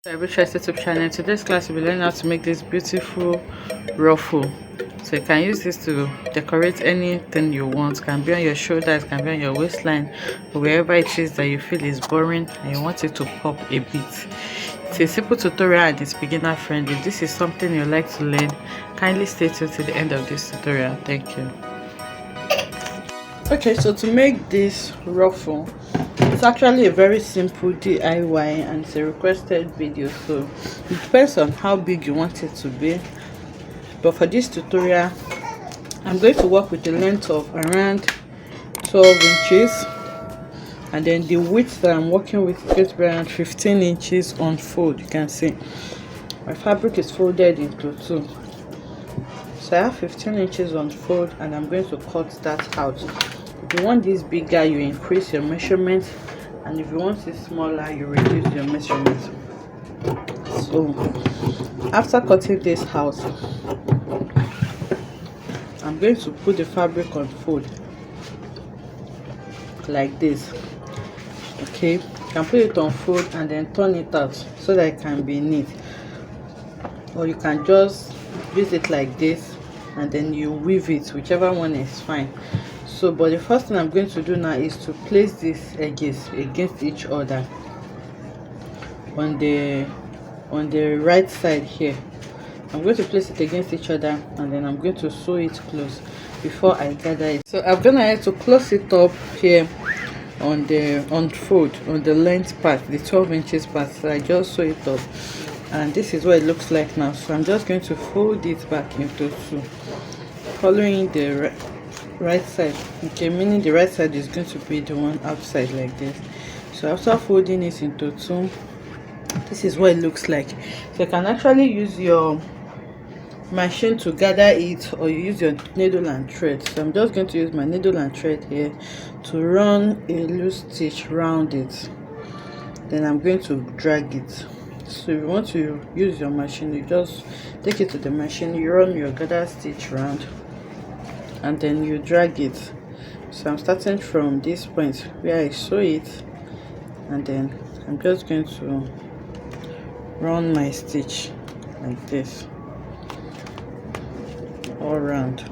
Everything's YouTube channel. Today's class will be learning how to make this beautiful ruffle. So you can use this to decorate anything you want. It can be on your shoulders, can be on your waistline, or wherever it is that you feel is boring and you want it to pop a bit. It's a simple tutorial and it's beginner friendly. If this is something you like to learn, kindly stay tuned to the end of this tutorial. Thank you. Okay, so to make this ruffle, it's actually a very simple DIY and it's a requested video, so it depends on how big you want it to be. But for this tutorial, I'm going to work with a length of around 12 inches, and then the width that I'm working with is going to be around 15 inches on fold. You can see my fabric is folded into two, so I have 15 inches on fold and I'm going to cut that out. If you want this bigger, you increase your measurement, and if you want it smaller, you reduce your measurement. So after cutting this out, I'm going to put the fabric on fold like this. Okay, you can put it on fold and then turn it out so that it can be neat, or you can just use it like this and then you weave it, whichever one is fine. So but the first thing I'm going to do now is to place these edges against each other on the right side here. I'm going to place it against each other and then I'm going to sew it close before I gather it. So I'm gonna have to close it up here on the fold on the length part, the 12 inches part. So I just sew it up and this is what it looks like now. So I'm just going to fold it back into two, following the right side. Okay, meaning the right side is going to be the one outside like this. So after folding it into two, this is what it looks like. So you can actually use your machine to gather it, or you use your needle and thread. So I'm just going to use my needle and thread here to run a loose stitch round it, then I'm going to drag it. So if you want to use your machine, you just take it to the machine, you run your gather stitch round and then you drag it. So I'm starting from this point where I sew it, and then I'm just going to run my stitch like this all around.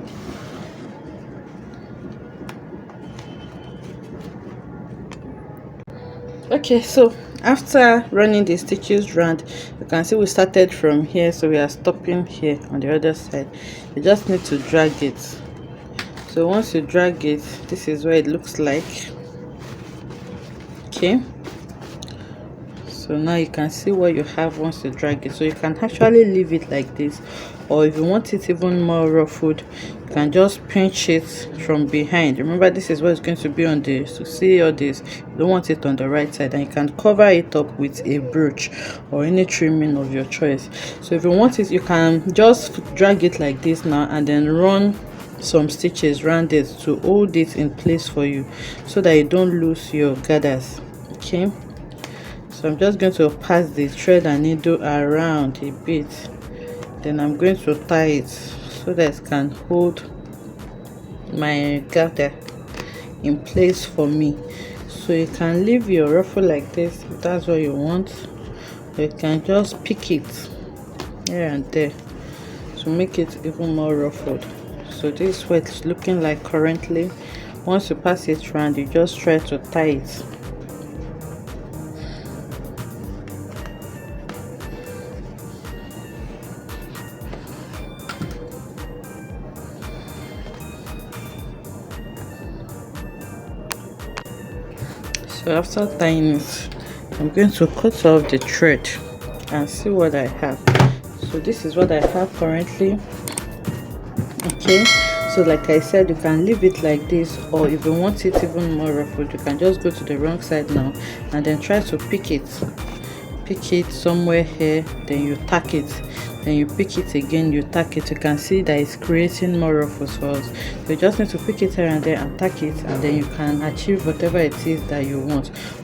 Okay, so after running the stitches round, you can see we started from here, so we are stopping here on the other side. You just need to drag it. So once you drag it, this is what it looks like. Okay, so now you can see what you have once you drag it. So you can actually leave it like this, or if you want it even more ruffled, you can just pinch it from behind. Remember, this is what it's going to be on this. So see all this, you don't want it on the right side, and you can cover it up with a brooch or any trimming of your choice. So if you want it, you can just drag it like this now and then run some stitches around it to hold it in place for you so that you don't lose your gathers. Okay, so I'm just going to pass the thread and needle around a bit, then I'm going to tie it so that it can hold my gather in place for me. So you can leave your ruffle like this if that's what you want, or you can just pick it here and there to make it even more ruffled. So this is what it's looking like currently. Once you pass it around, you just try to tie it. So after tying it, I'm going to cut off the thread and see what I have. So this is what I have currently. Okay, so like I said, you can leave it like this, or if you want it even more ruffled, you can just go to the wrong side now and then try to pick it somewhere here, then you tack it, then you pick it again, you tack it. You can see that it's creating more ruffles for us. So you just need to pick it here and there and tack it, and then you can achieve whatever it is that you want.